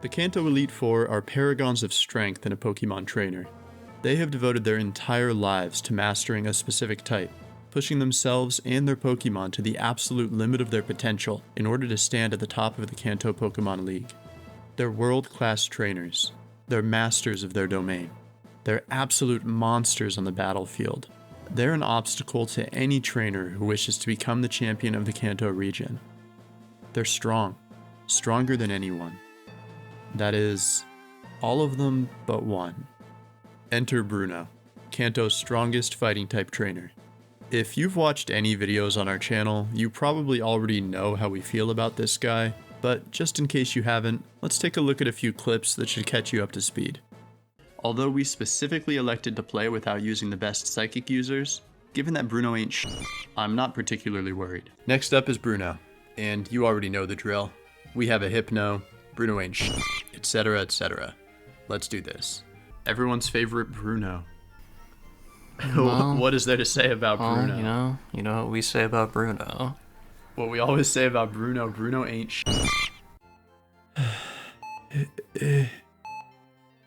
The Kanto Elite Four are paragons of strength in a Pokemon trainer. They have devoted their entire lives to mastering a specific type, pushing themselves and their Pokemon to the absolute limit of their potential in order to stand at the top of the Kanto Pokemon League. They're world-class trainers. They're masters of their domain. They're absolute monsters on the battlefield. They're an obstacle to any trainer who wishes to become the champion of the Kanto region. They're strong, stronger than anyone. That is, all of them but one. Enter Bruno, Kanto's strongest fighting type trainer. If you've watched any videos on our channel, you probably already know how we feel about this guy, but just in case you haven't, let's take a look at a few clips that should catch you up to speed. Although we specifically elected to play without using the best psychic users, given that Bruno ain't I'm not particularly worried. Next up is Bruno, and you already know the drill. We have a Hypno, Bruno ain't etc, etc. Let's do this. Everyone's favorite Bruno. Well, what is there to say about Bruno? You know what we say about Bruno. What we always say about Bruno, Bruno ain't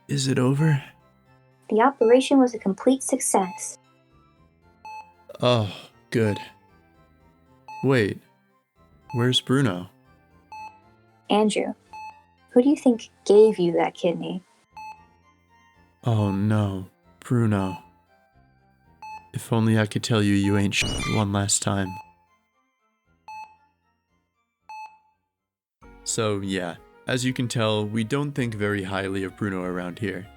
Is it over? The operation was a complete success. Oh, good. Wait, where's Bruno? Andrew, who do you think gave you that kidney? Oh no, Bruno. If only I could tell you you ain't one last time. So yeah, as you can tell, we don't think very highly of Bruno around here.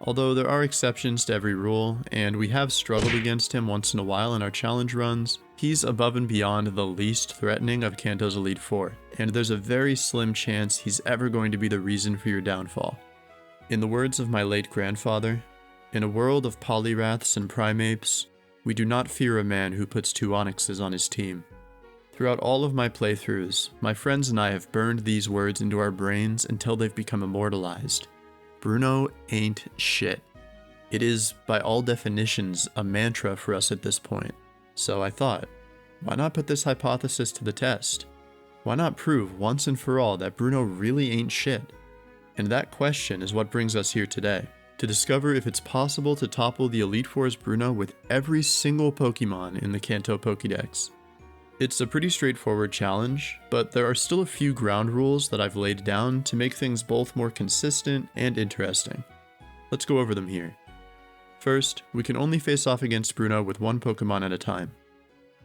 Although there are exceptions to every rule, and we have struggled against him once in a while in our challenge runs, he's above and beyond the least threatening of Kanto's Elite Four, and there's a very slim chance he's ever going to be the reason for your downfall. In the words of my late grandfather, in a world of Poliwraths and Primapes, we do not fear a man who puts two Onyxes on his team. Throughout all of my playthroughs, my friends and I have burned these words into our brains until they've become immortalized. Bruno ain't shit. It is, by all definitions, a mantra for us at this point. So I thought, why not put this hypothesis to the test? Why not prove once and for all that Bruno really ain't shit? And that question is what brings us here today, to discover if it's possible to topple the Elite Four's Bruno with every single Pokemon in the Kanto Pokedex. It's a pretty straightforward challenge, but there are still a few ground rules that I've laid down to make things both more consistent and interesting. Let's go over them here. First, we can only face off against Bruno with one Pokemon at a time.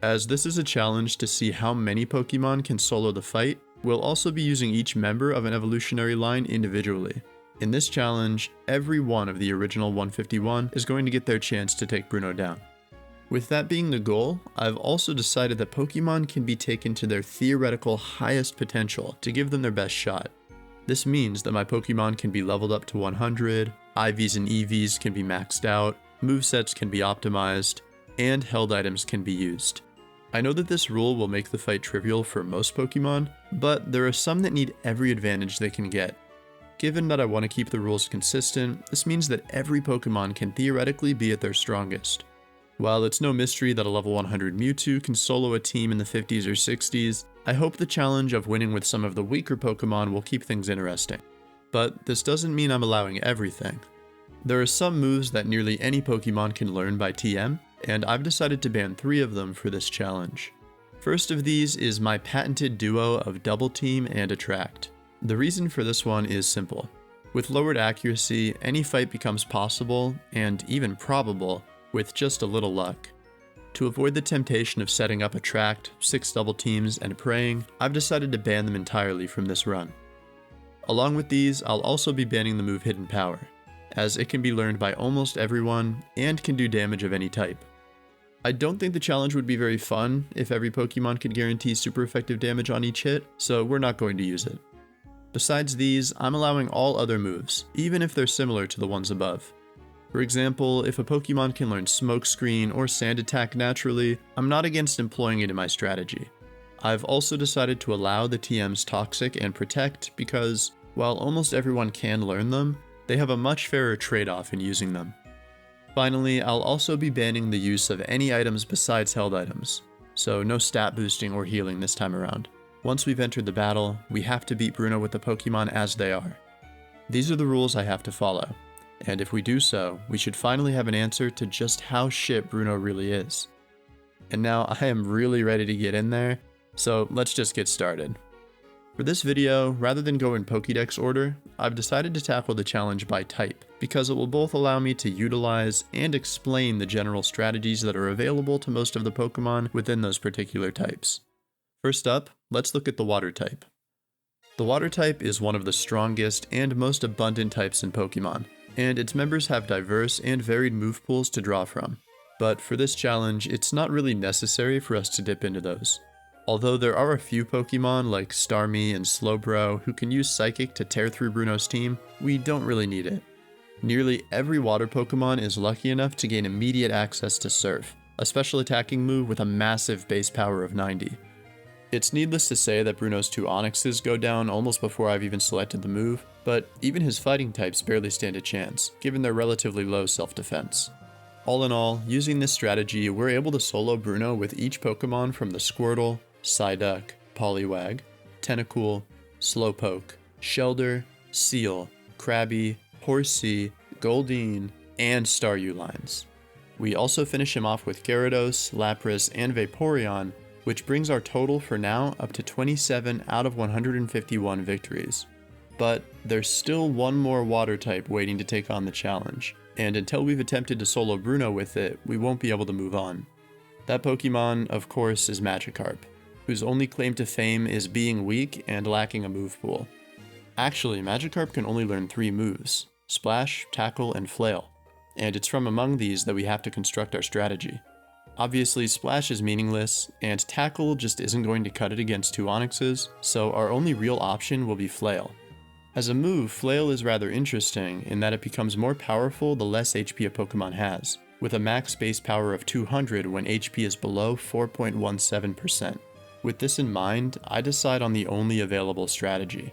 As this is a challenge to see how many Pokemon can solo the fight, we'll also be using each member of an evolutionary line individually. In this challenge, every one of the original 151 is going to get their chance to take Bruno down. With that being the goal, I've also decided that Pokemon can be taken to their theoretical highest potential to give them their best shot. This means that my Pokemon can be leveled up to 100, IVs and EVs can be maxed out, movesets can be optimized, and held items can be used. I know that this rule will make the fight trivial for most Pokemon, but there are some that need every advantage they can get. Given that I want to keep the rules consistent, this means that every Pokemon can theoretically be at their strongest. While it's no mystery that a level 100 Mewtwo can solo a team in the 50s or 60s, I hope the challenge of winning with some of the weaker Pokemon will keep things interesting. But this doesn't mean I'm allowing everything. There are some moves that nearly any Pokemon can learn by TM, and I've decided to ban 3 of them for this challenge. First of these is my patented duo of Double Team and Attract. The reason for this one is simple. With lowered accuracy, any fight becomes possible, and even probable, with just a little luck. To avoid the temptation of setting up Attract, 6 double teams, and praying, I've decided to ban them entirely from this run. Along with these, I'll also be banning the move Hidden Power, as it can be learned by almost everyone and can do damage of any type. I don't think the challenge would be very fun if every Pokemon could guarantee super effective damage on each hit, so we're not going to use it. Besides these, I'm allowing all other moves, even if they're similar to the ones above. For example, if a Pokemon can learn Smokescreen or Sand Attack naturally, I'm not against employing it in my strategy. I've also decided to allow the TMs Toxic and Protect because, while almost everyone can learn them, they have a much fairer trade-off in using them. Finally, I'll also be banning the use of any items besides held items, so no stat boosting or healing this time around. Once we've entered the battle, we have to beat Bruno with the Pokemon as they are. These are the rules I have to follow, and if we do so, we should finally have an answer to just how shit Bruno really is. And now I am really ready to get in there, so let's just get started. For this video, rather than go in Pokedex order, I've decided to tackle the challenge by type, because it will both allow me to utilize and explain the general strategies that are available to most of the Pokemon within those particular types. First up, let's look at the Water type. The Water type is one of the strongest and most abundant types in Pokemon, and its members have diverse and varied move pools to draw from. But for this challenge, it's not really necessary for us to dip into those. Although there are a few Pokemon like Starmie and Slowbro who can use Psychic to tear through Bruno's team, we don't really need it. Nearly every Water Pokemon is lucky enough to gain immediate access to Surf, a special attacking move with a massive base power of 90. It's needless to say that Bruno's 2 Onixes go down almost before I've even selected the move, but even his fighting types barely stand a chance, given their relatively low self-defense. All in all, using this strategy, we're able to solo Bruno with each Pokemon from the Squirtle, Psyduck, Poliwag, Tentacool, Slowpoke, Shelder, Seal, Krabby, Horsea, Goldeen, and Staryu lines. We also finish him off with Gyarados, Lapras, and Vaporeon, which brings our total for now up to 27 out of 151 victories. But there's still one more Water type waiting to take on the challenge, and until we've attempted to solo Bruno with it, we won't be able to move on. That Pokemon, of course, is Magikarp, whose only claim to fame is being weak and lacking a move pool. Actually, Magikarp can only learn 3 moves: Splash, Tackle, and Flail, and it's from among these that we have to construct our strategy. Obviously, Splash is meaningless, and Tackle just isn't going to cut it against 2 Onixes, so our only real option will be Flail. As a move, Flail is rather interesting in that it becomes more powerful the less HP a Pokemon has, with a max base power of 200 when HP is below 4.17%. With this in mind, I decide on the only available strategy.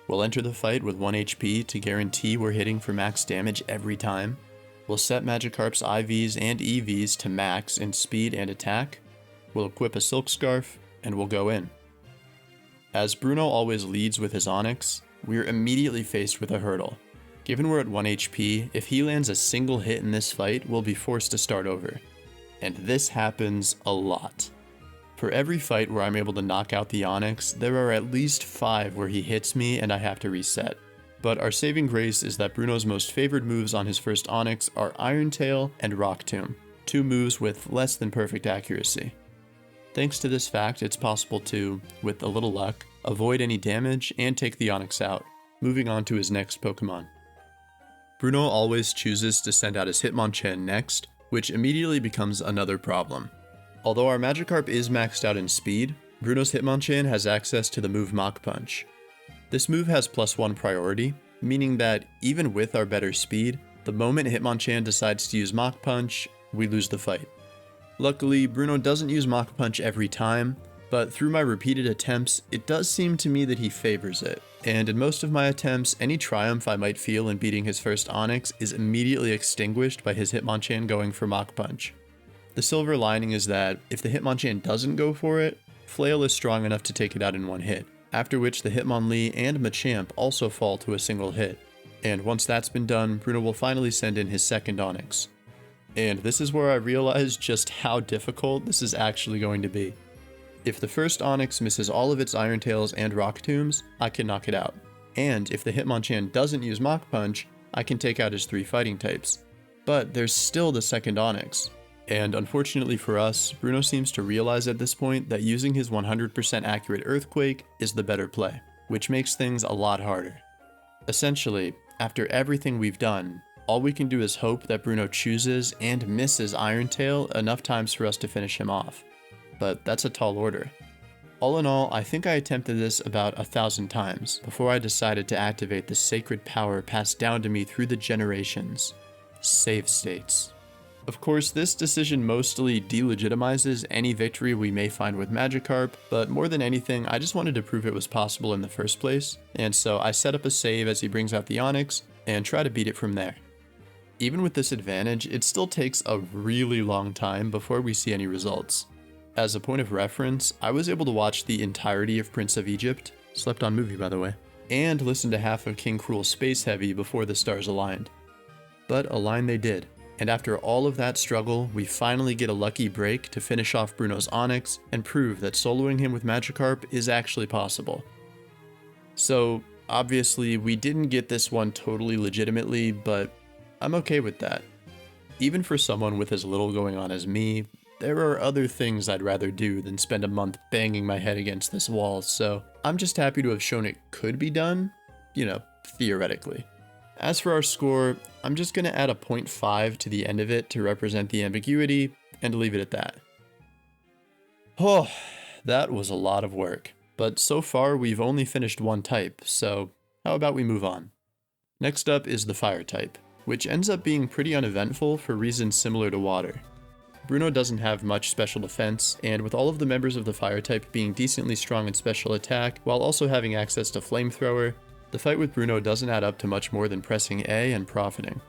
We'll enter the fight with 1 HP to guarantee we're hitting for max damage every time. We'll set Magikarp's IVs and EVs to max in speed and attack. We'll equip a Silk Scarf, and we'll go in. As Bruno always leads with his Onix, we're immediately faced with a hurdle. Given we're at 1 HP, if he lands a single hit in this fight, we'll be forced to start over. And this happens a lot. For every fight where I'm able to knock out the Onix, there are at least 5 where he hits me and I have to reset. But our saving grace is that Bruno's most favored moves on his first Onix are Iron Tail and Rock Tomb, 2 moves with less than perfect accuracy. Thanks to this fact, it's possible to, with a little luck, avoid any damage and take the Onix out, moving on to his next Pokemon. Bruno always chooses to send out his Hitmonchan next, which immediately becomes another problem. Although our Magikarp is maxed out in speed, Bruno's Hitmonchan has access to the move Mach Punch. This move has +1 priority, meaning that even with our better speed, the moment Hitmonchan decides to use Mach Punch, we lose the fight. Luckily, Bruno doesn't use Mach Punch every time, but through my repeated attempts, it does seem to me that he favors it, and in most of my attempts, any triumph I might feel in beating his first Onix is immediately extinguished by his Hitmonchan going for Mach Punch. The silver lining is that if the Hitmonchan doesn't go for it, Flail is strong enough to take it out in 1 hit, after which the Hitmonlee and Machamp also fall to a single hit. And once that's been done, Bruno will finally send in his second Onix. And this is where I realized just how difficult this is actually going to be. If the first Onix misses all of its Iron Tails and Rock Tombs, I can knock it out. And if the Hitmonchan doesn't use Mach Punch, I can take out his 3 fighting types. But there's still the second Onix. And unfortunately for us, Bruno seems to realize at this point that using his 100% accurate Earthquake is the better play, which makes things a lot harder. Essentially, after everything we've done, all we can do is hope that Bruno chooses and misses Iron Tail enough times for us to finish him off. But that's a tall order. All in all, I think I attempted this about 1,000 times before I decided to activate the sacred power passed down to me through the generations: save states. Of course, this decision mostly delegitimizes any victory we may find with Magikarp, but more than anything, I just wanted to prove it was possible in the first place, and so I set up a save as he brings out the Onix, and try to beat it from there. Even with this advantage, it still takes a really long time before we see any results. As a point of reference, I was able to watch the entirety of Prince of Egypt, slept on movie by the way, and listen to half of King Cruel's Space Heavy before the stars aligned. But align they did, and after all of that struggle, we finally get a lucky break to finish off Bruno's Onyx and prove that soloing him with Magikarp is actually possible. So, obviously, we didn't get this one totally legitimately, but I'm okay with that. Even for someone with as little going on as me, there are other things I'd rather do than spend a month banging my head against this wall, so I'm just happy to have shown it could be done, theoretically. As for our score, I'm just going to add a 0.5 to the end of it to represent the ambiguity, and leave it at that. Oh, that was a lot of work, but so far we've only finished one type, so how about we move on? Next up is the fire type, which ends up being pretty uneventful for reasons similar to water. Bruno doesn't have much special defense, and with all of the members of the fire type being decently strong in special attack while also having access to flamethrower, the fight with Bruno doesn't add up to much more than pressing A and profiting.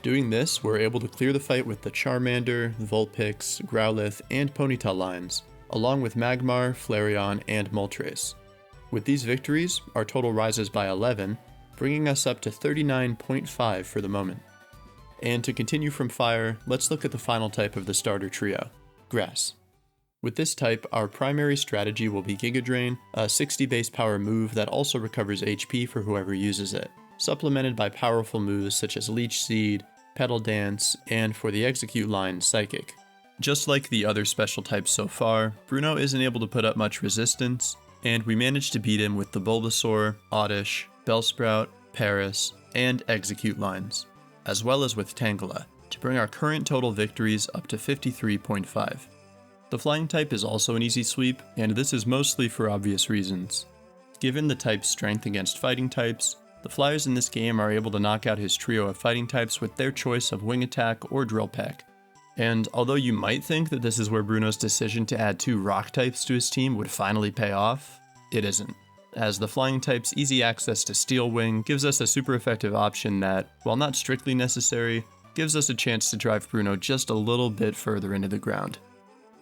Doing this, we're able to clear the fight with the Charmander, Vulpix, Growlithe, and Ponyta lines, along with Magmar, Flareon, and Moltres. With these victories, our total rises by 11, bringing us up to 39.5 for the moment. And to continue from fire, let's look at the final type of the starter trio, grass. With this type, our primary strategy will be Giga Drain, a 60 base power move that also recovers HP for whoever uses it, supplemented by powerful moves such as Leech Seed, Petal Dance, and for the Execute line, Psychic. Just like the other special types so far, Bruno isn't able to put up much resistance, and we managed to beat him with the Bulbasaur, Oddish, Bellsprout, Paris, and Execute lines, as well as with Tangela, to bring our current total victories up to 53.5. The flying type is also an easy sweep, and this is mostly for obvious reasons. Given the type's strength against fighting types, the flyers in this game are able to knock out his trio of fighting types with their choice of Wing Attack or Drill Peck. And although you might think that this is where Bruno's decision to add 2 rock types to his team would finally pay off, it isn't, as the flying type's easy access to Steel Wing gives us a super effective option that, while not strictly necessary, gives us a chance to drive Bruno just a little bit further into the ground.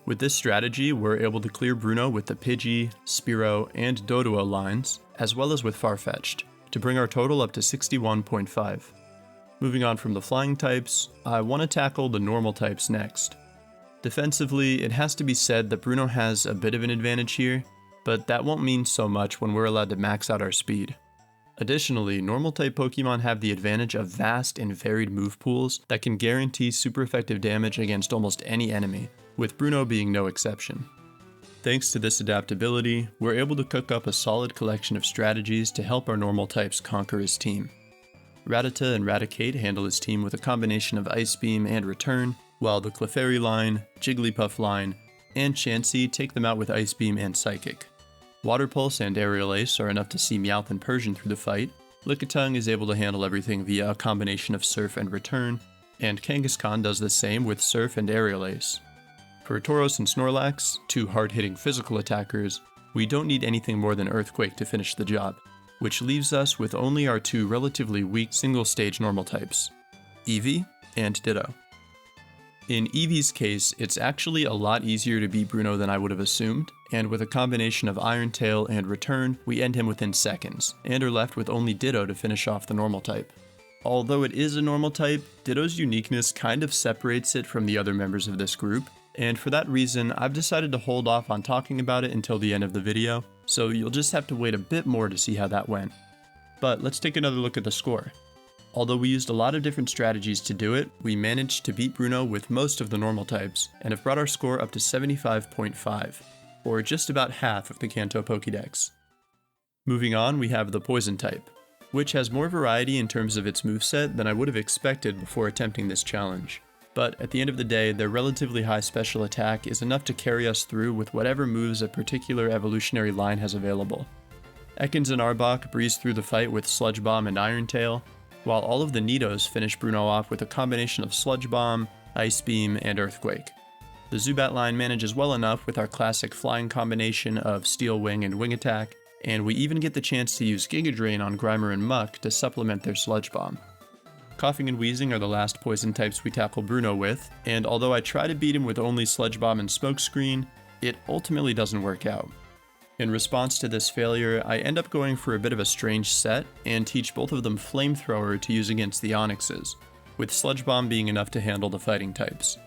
With this strategy, we're able to clear Bruno with the Pidgey, Spearow, and Doduo lines, as well as with Farfetch'd, to bring our total up to 61.5. Moving on from the flying types, I want to tackle the normal types next. Defensively, it has to be said that Bruno has a bit of an advantage here, but that won't mean so much when we're allowed to max out our speed. Additionally, normal type Pokemon have the advantage of vast and varied move pools that can guarantee super effective damage against almost any enemy, with Bruno being no exception. Thanks to this adaptability, we're able to cook up a solid collection of strategies to help our normal types conquer his team. Rattata and Raticate handle his team with a combination of Ice Beam and Return, while the Clefairy line, Jigglypuff line, and Chansey take them out with Ice Beam and Psychic. Water Pulse and Aerial Ace are enough to see Meowth and Persian through the fight, Lickitung is able to handle everything via a combination of Surf and Return, and Kangaskhan does the same with Surf and Aerial Ace. For Tauros and Snorlax, 2 hard-hitting physical attackers, we don't need anything more than Earthquake to finish the job, which leaves us with only our 2 relatively weak single-stage normal types, Eevee and Ditto. In Eevee's case, it's actually a lot easier to beat Bruno than I would have assumed, and with a combination of Iron Tail and Return, we end him within seconds, and are left with only Ditto to finish off the normal type. Although it is a normal type, Ditto's uniqueness kind of separates it from the other members of this group, and for that reason, I've decided to hold off on talking about it until the end of the video, so you'll just have to wait a bit more to see how that went. But let's take another look at the score. Although we used a lot of different strategies to do it, we managed to beat Bruno with most of the normal types, and have brought our score up to 75.5, or just about half of the Kanto Pokedex. Moving on, we have the Poison type, which has more variety in terms of its moveset than I would have expected before attempting this challenge. But at the end of the day, their relatively high special attack is enough to carry us through with whatever moves a particular evolutionary line has available. Ekans and Arbok breeze through the fight with Sludge Bomb and Iron Tail, while all of the Nidos finish Bruno off with a combination of Sludge Bomb, Ice Beam, and Earthquake. The Zubat line manages well enough with our classic flying combination of Steel Wing and Wing Attack, and we even get the chance to use Giga Drain on Grimer and Muck to supplement their Sludge Bomb. Coughing and Wheezing are the last poison types we tackle Bruno with, and although I try to beat him with only Sludge Bomb and Smokescreen, it ultimately doesn't work out. In response to this failure, I end up going for a bit of a strange set and teach both of them Flamethrower to use against the Onyxes, with Sludge Bomb being enough to handle the fighting types.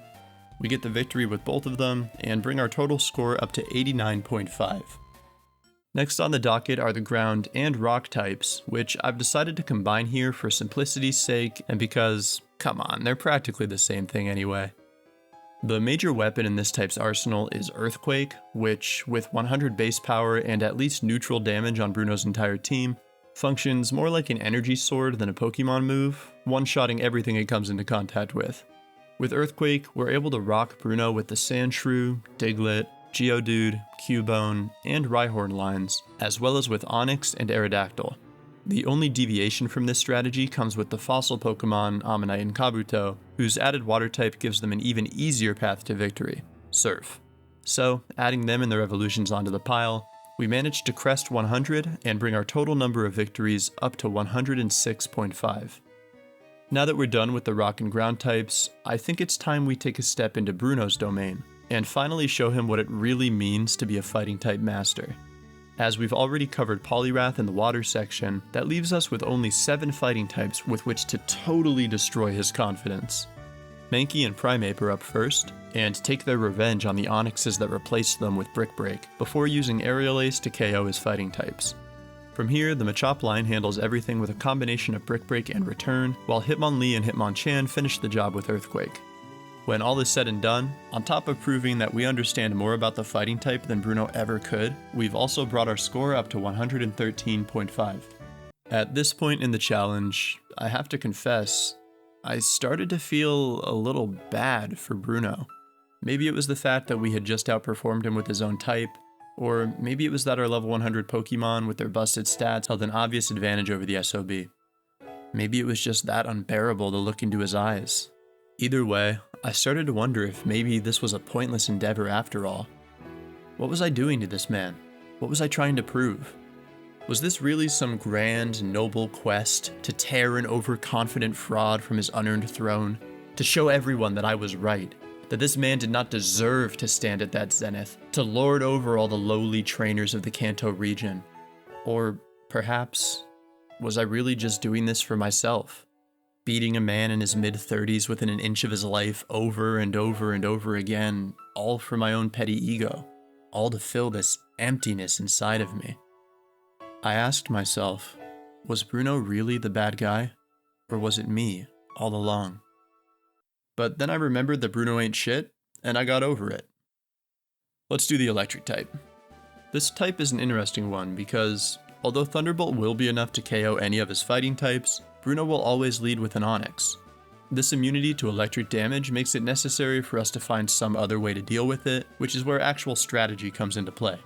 We get the victory with both of them and bring our total score up to 89.5. Next on the docket are the ground and rock types, which I've decided to combine here for simplicity's sake and because, come on, they're practically the same thing anyway. The major weapon in this type's arsenal is Earthquake, which, with 100 base power and at least neutral damage on Bruno's entire team, functions more like an energy sword than a Pokemon move, one-shotting everything it comes into contact with. With Earthquake, we're able to rock Bruno with the Sandshrew, Diglett, Geodude, Cubone, and Rhyhorn lines, as well as with Onix and Aerodactyl. The only deviation from this strategy comes with the fossil Pokemon Ammonite and Kabuto, whose added water type gives them an even easier path to victory, Surf. So, adding them and their evolutions onto the pile, we managed to crest 100 and bring our total number of victories up to 106.5. Now that we're done with the rock and ground types, I think it's time we take a step into Bruno's domain, and finally show him what it really means to be a fighting type master. As we've already covered Poliwrath in the water section, that leaves us with only 7 fighting types with which to totally destroy his confidence. Mankey and Primeape are up first, and take their revenge on the Onyxes that replaced them with Brick Break, before using Aerial Ace to KO his fighting types. From here, the Machop line handles everything with a combination of Brick Break and Return, while Hitmonlee and Hitmonchan finish the job with Earthquake. When all is said and done, on top of proving that we understand more about the fighting type than Bruno ever could, we've also brought our score up to 113.5. At this point in the challenge, I have to confess, I started to feel a little bad for Bruno. Maybe it was the fact that we had just outperformed him with his own type, or maybe it was that our level 100 Pokemon with their busted stats held an obvious advantage over the SOB. Maybe it was just that unbearable to look into his eyes. Either way, I started to wonder if maybe this was a pointless endeavor after all. What was I doing to this man? What was I trying to prove? Was this really some grand, noble quest to tear an overconfident fraud from his unearned throne? To show everyone that I was right? That this man did not deserve to stand at that zenith, to lord over all the lowly trainers of the Kanto region? Or perhaps, was I really just doing this for myself? Beating a man in his mid-30s within an inch of his life over and over and over again, all for my own petty ego, all to fill this emptiness inside of me. I asked myself, was Bruno really the bad guy, or was it me all along? But then I remembered that Bruno ain't shit, and I got over it. Let's do the electric type. This type is an interesting one because, although Thunderbolt will be enough to KO any of his fighting types, Bruno will always lead with an Onix. This immunity to electric damage makes it necessary for us to find some other way to deal with it, which is where actual strategy comes into play.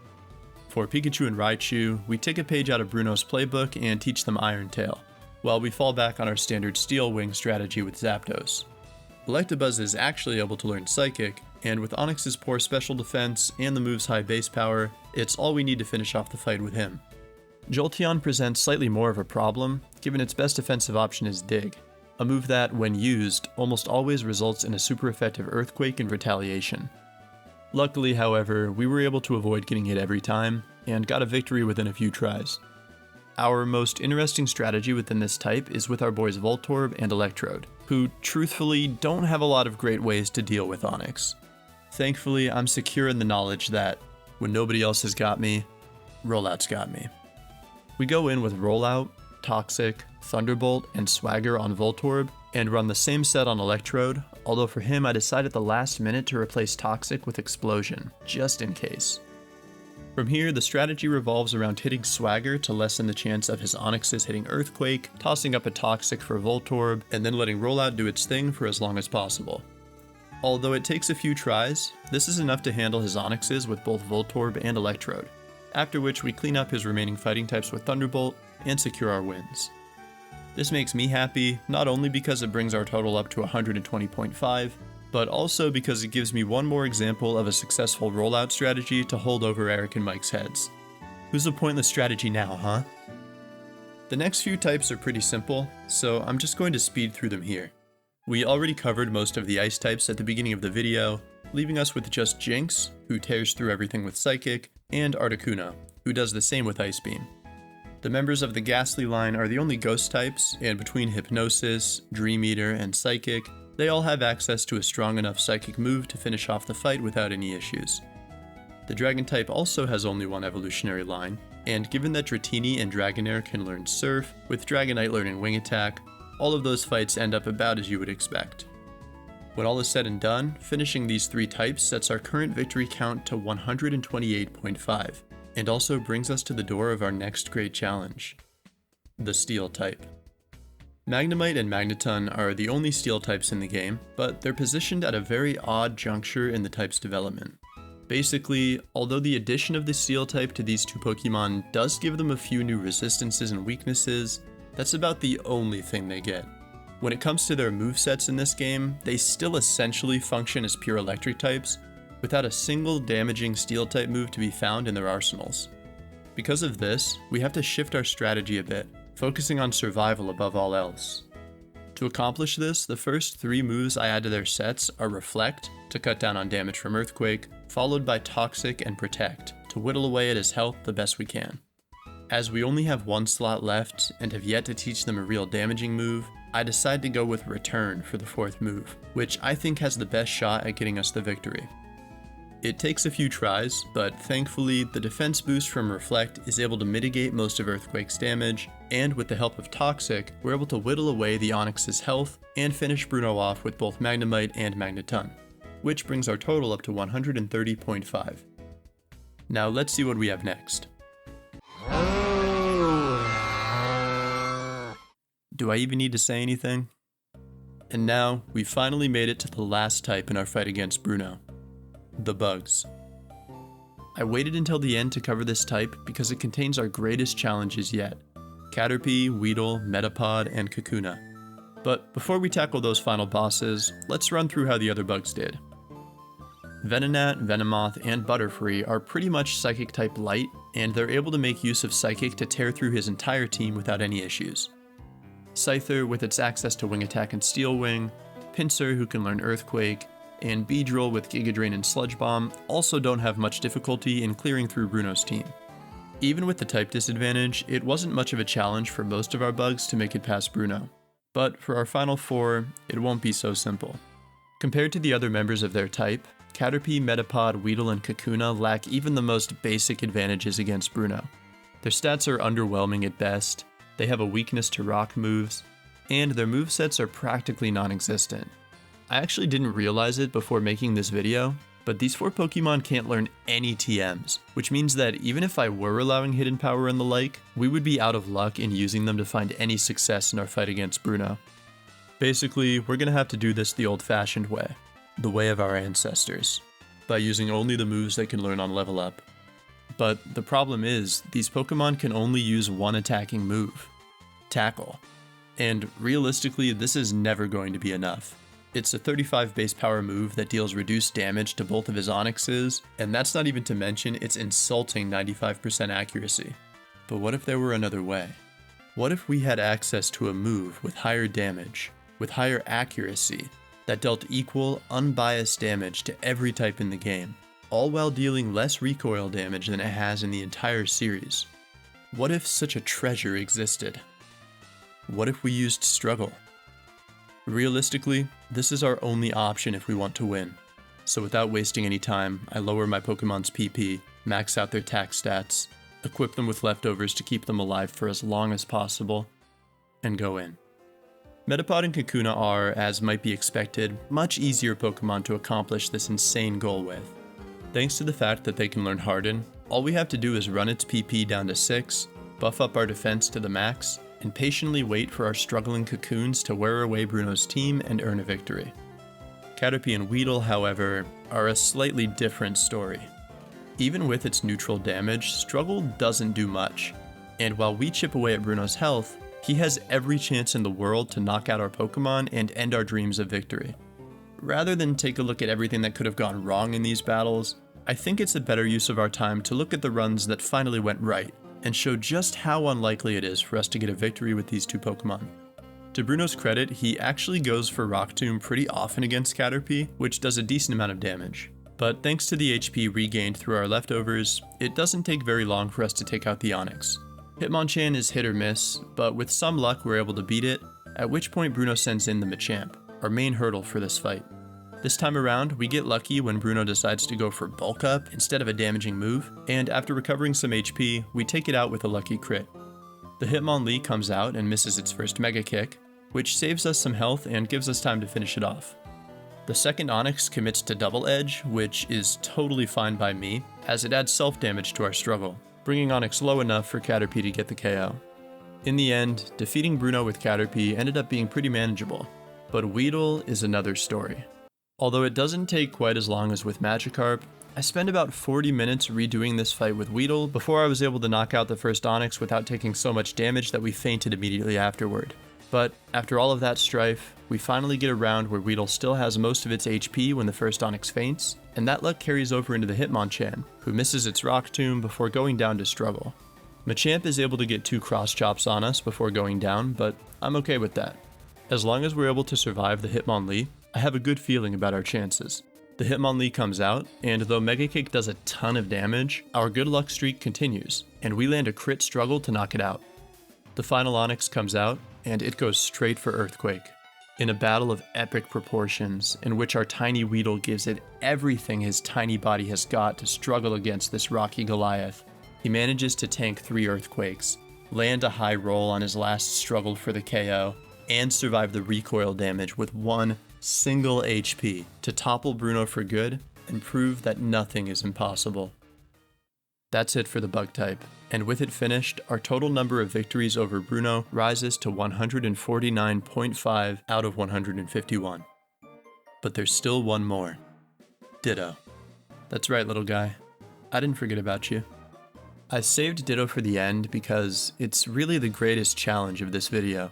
For Pikachu and Raichu, we take a page out of Bruno's playbook and teach them Iron Tail, while we fall back on our standard Steel Wing strategy with Zapdos. Electabuzz is actually able to learn Psychic, and with Onix's poor special defense and the move's high base power, it's all we need to finish off the fight with him. Jolteon presents slightly more of a problem, given its best defensive option is Dig, a move that, when used, almost always results in a super effective Earthquake and Retaliation. Luckily, however, we were able to avoid getting hit every time, and got a victory within a few tries. Our most interesting strategy within this type is with our boys Voltorb and Electrode, who, truthfully, don't have a lot of great ways to deal with Onix. Thankfully, I'm secure in the knowledge that, when nobody else has got me, Rollout's got me. We go in with Rollout, Toxic, Thunderbolt, and Swagger on Voltorb, and run the same set on Electrode, although for him I decided at the last minute to replace Toxic with Explosion, just in case. From here, the strategy revolves around hitting Swagger to lessen the chance of his Onixes hitting Earthquake, tossing up a Toxic for Voltorb, and then letting Rollout do its thing for as long as possible. Although it takes a few tries, this is enough to handle his Onixes with both Voltorb and Electrode, after which we clean up his remaining fighting types with Thunderbolt and secure our wins. This makes me happy, not only because it brings our total up to 120.5, but also because it gives me one more example of a successful rollout strategy to hold over Eric and Mike's heads. Who's the pointless strategy now, huh? The next few types are pretty simple, so I'm just going to speed through them here. We already covered most of the ice types at the beginning of the video, leaving us with just Jinx, who tears through everything with Psychic, and Articuno, who does the same with Ice Beam. The members of the Ghastly line are the only ghost types, and between Hypnosis, Dream Eater, and Psychic, they all have access to a strong enough psychic move to finish off the fight without any issues. The Dragon type also has only one evolutionary line, and given that Dratini and Dragonair can learn Surf, with Dragonite learning Wing Attack, all of those fights end up about as you would expect. When all is said and done, finishing these 3 types sets our current victory count to 128.5, and also brings us to the door of our next great challenge, the Steel type. Magnemite and Magneton are the only Steel types in the game, but they're positioned at a very odd juncture in the type's development. Basically, although the addition of the Steel type to these 2 Pokemon does give them a few new resistances and weaknesses, that's about the only thing they get. When it comes to their movesets in this game, they still essentially function as pure electric types, without a single damaging Steel type move to be found in their arsenals. Because of this, we have to shift our strategy a bit, focusing on survival above all else. To accomplish this, the first 3 moves I add to their sets are Reflect, to cut down on damage from Earthquake, followed by Toxic and Protect, to whittle away at his health the best we can. As we only have 1 slot left, and have yet to teach them a real damaging move, I decide to go with Return for the 4th move, which I think has the best shot at getting us the victory. It takes a few tries, but thankfully, the defense boost from Reflect is able to mitigate most of Earthquake's damage, and with the help of Toxic, we're able to whittle away the Onix's health and finish Bruno off with both Magnemite and Magneton, which brings our total up to 130.5. Now let's see what we have next. Do I even need to say anything? And now, we finally made it to the last type in our fight against Bruno. The Bugs. I waited until the end to cover this type because it contains our greatest challenges yet: Caterpie, Weedle, Metapod, and Kakuna. But before we tackle those final bosses, let's run through how the other bugs did. Venonat, Venomoth, and Butterfree are pretty much Psychic type light, and they're able to make use of Psychic to tear through his entire team without any issues. Scyther, with its access to Wing Attack and Steel Wing, Pinsir, who can learn Earthquake, and Beedrill with Giga Drain and Sludge Bomb also don't have much difficulty in clearing through Bruno's team. Even with the type disadvantage, it wasn't much of a challenge for most of our bugs to make it past Bruno. But for our final 4, it won't be so simple. Compared to the other members of their type, Caterpie, Metapod, Weedle, and Kakuna lack even the most basic advantages against Bruno. Their stats are underwhelming at best, they have a weakness to rock moves, and their movesets are practically non-existent. I actually didn't realize it before making this video, but these 4 Pokemon can't learn any TMs, which means that even if I were allowing Hidden Power and the like, we would be out of luck in using them to find any success in our fight against Bruno. Basically, we're gonna have to do this the old-fashioned way, the way of our ancestors, by using only the moves they can learn on level up. But the problem is, these Pokemon can only use one attacking move, Tackle. And realistically, this is never going to be enough. It's a 35 base power move that deals reduced damage to both of his Onixes, and that's not even to mention its insulting 95% accuracy. But what if there were another way? What if we had access to a move with higher damage, with higher accuracy, that dealt equal, unbiased damage to every type in the game, all while dealing less recoil damage than it has in the entire series? What if such a treasure existed? What if we used Struggle? Realistically, this is our only option if we want to win. So without wasting any time, I lower my Pokemon's PP, max out their attack stats, equip them with leftovers to keep them alive for as long as possible, and go in. Metapod and Kakuna are, as might be expected, much easier Pokemon to accomplish this insane goal with. Thanks to the fact that they can learn Harden, all we have to do is run its PP down to 6, buff up our defense to the max, and patiently wait for our struggling Cocoons to wear away Bruno's team and earn a victory. Caterpie and Weedle, however, are a slightly different story. Even with its neutral damage, Struggle doesn't do much, and while we chip away at Bruno's health, he has every chance in the world to knock out our Pokemon and end our dreams of victory. Rather than take a look at everything that could have gone wrong in these battles, I think it's a better use of our time to look at the runs that finally went right, and show just how unlikely it is for us to get a victory with these 2 Pokemon. To Bruno's credit, he actually goes for Rock Tomb pretty often against Caterpie, which does a decent amount of damage. But thanks to the HP regained through our leftovers, it doesn't take very long for us to take out the Onix. Hitmonchan is hit or miss, but with some luck we're able to beat it, at which point Bruno sends in the Machamp, our main hurdle for this fight. This time around, we get lucky when Bruno decides to go for bulk up instead of a damaging move, and after recovering some HP, we take it out with a lucky crit. The Hitmonlee comes out and misses its first Mega Kick, which saves us some health and gives us time to finish it off. The second Onix commits to Double Edge, which is totally fine by me, as it adds self-damage to our struggle, bringing Onix low enough for Caterpie to get the KO. In the end, defeating Bruno with Caterpie ended up being pretty manageable, but Weedle is another story. Although it doesn't take quite as long as with Magikarp, I spent about 40 minutes redoing this fight with Weedle before I was able to knock out the first Onix without taking so much damage that we fainted immediately afterward. But after all of that strife, we finally get a round where Weedle still has most of its HP when the first Onix faints, and that luck carries over into the Hitmonchan, who misses its Rock Tomb before going down to struggle. Machamp is able to get 2 cross chops on us before going down, but I'm okay with that. As long as we're able to survive the Hitmonlee, I have a good feeling about our chances. The Hitmonlee comes out, and though Mega Kick does a ton of damage, our good luck streak continues, and we land a crit struggle to knock it out. The final Onix comes out, and it goes straight for Earthquake. In a battle of epic proportions, in which our tiny Weedle gives it everything his tiny body has got to struggle against this rocky Goliath, he manages to tank 3 Earthquakes, land a high roll on his last struggle for the KO, and survive the recoil damage with 1 single HP to topple Bruno for good and prove that nothing is impossible. That's it for the bug type, and with it finished, our total number of victories over Bruno rises to 149.5 out of 151. But there's still one more. Ditto. That's right, little guy. I didn't forget about you. I saved Ditto for the end because it's really the greatest challenge of this video.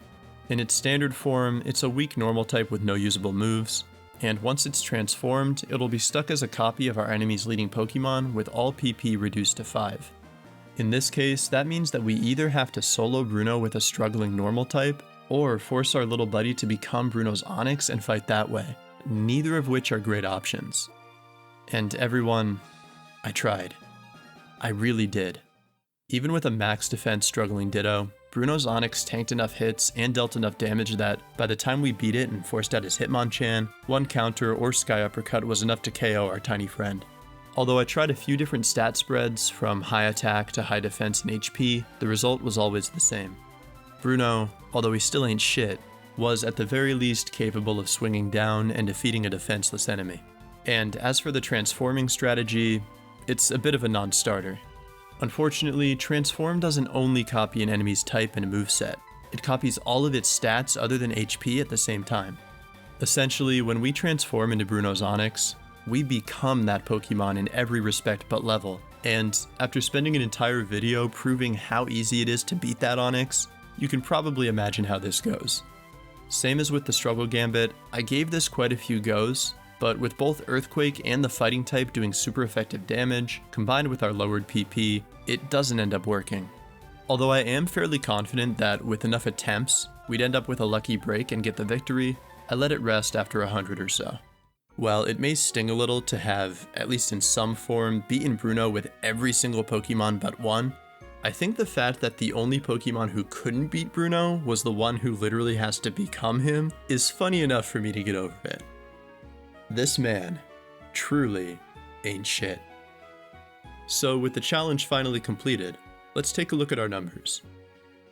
In its standard form, it's a weak normal type with no usable moves, and once it's transformed, it'll be stuck as a copy of our enemy's leading Pokemon with all PP reduced to 5. In this case, that means that we either have to solo Bruno with a struggling normal type, or force our little buddy to become Bruno's Onix and fight that way, neither of which are great options. And everyone, I tried. I really did. Even with a max defense struggling Ditto, Bruno's Onix tanked enough hits and dealt enough damage that, by the time we beat it and forced out his Hitmonchan, one counter or Sky Uppercut was enough to KO our tiny friend. Although I tried a few different stat spreads, from high attack to high defense and HP, the result was always the same. Bruno, although he still ain't shit, was at the very least capable of swinging down and defeating a defenseless enemy. And as for the transforming strategy, it's a bit of a non-starter. Unfortunately, Transform doesn't only copy an enemy's type and moveset, it copies all of its stats other than HP at the same time. Essentially, when we transform into Bruno's Onix, we become that Pokemon in every respect but level, and after spending an entire video proving how easy it is to beat that Onix, you can probably imagine how this goes. Same as with the Struggle Gambit, I gave this quite a few goes, but with both Earthquake and the Fighting type doing super effective damage, combined with our lowered PP, it doesn't end up working. Although I am fairly confident that with enough attempts, we'd end up with a lucky break and get the victory, I let it rest after 100 or so. While it may sting a little to have, at least in some form, beaten Bruno with every single Pokemon but one, I think the fact that the only Pokemon who couldn't beat Bruno was the one who literally has to become him is funny enough for me to get over it. This man truly ain't shit. So with the challenge finally completed, let's take a look at our numbers.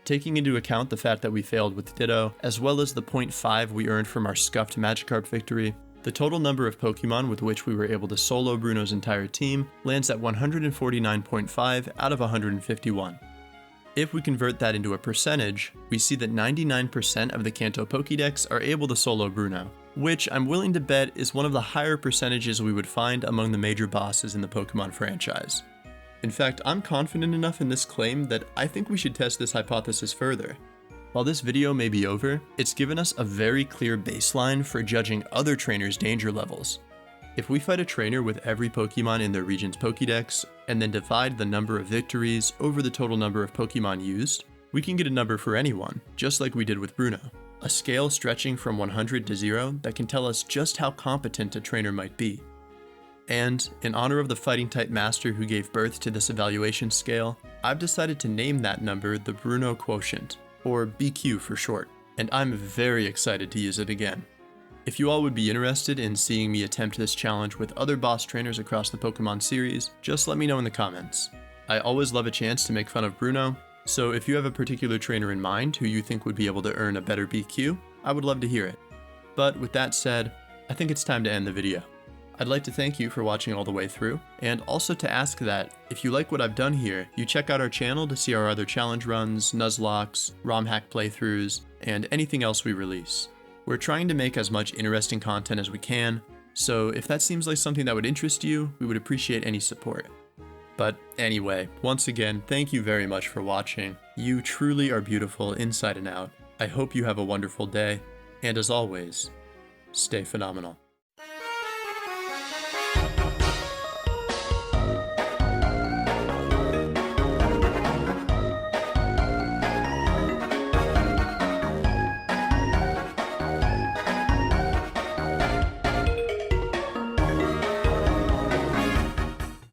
Taking into account the fact that we failed with Ditto, as well as the 0.5 we earned from our scuffed Magikarp victory, the total number of Pokemon with which we were able to solo Bruno's entire team lands at 149.5 out of 151. If we convert that into a percentage, we see that 99% of the Kanto Pokedex are able to solo Bruno, which I'm willing to bet is one of the higher percentages we would find among the major bosses in the Pokemon franchise. In fact, I'm confident enough in this claim that I think we should test this hypothesis further. While this video may be over, it's given us a very clear baseline for judging other trainers' danger levels. If we fight a trainer with every Pokemon in their region's Pokedex, and then divide the number of victories over the total number of Pokemon used, we can get a number for anyone, just like we did with Bruno. A scale stretching from 100 to 0 that can tell us just how competent a trainer might be. And in honor of the fighting type master who gave birth to this evaluation scale, I've decided to name that number the Bruno quotient, or BQ for short, and I'm very excited to use it again. If you all would be interested in seeing me attempt this challenge with other boss trainers across the Pokemon series, just let me know in the comments. I always love a chance to make fun of Bruno, so if you have a particular trainer in mind who you think would be able to earn a better BQ, I would love to hear it. But with that said, I think it's time to end the video. I'd like to thank you for watching all the way through, and also to ask that, if you like what I've done here, you check out our channel to see our other challenge runs, Nuzlocks, ROM hack playthroughs, and anything else we release. We're trying to make as much interesting content as we can, so if that seems like something that would interest you, we would appreciate any support. But anyway, once again, thank you very much for watching. You truly are beautiful inside and out. I hope you have a wonderful day, and as always, stay phenomenal.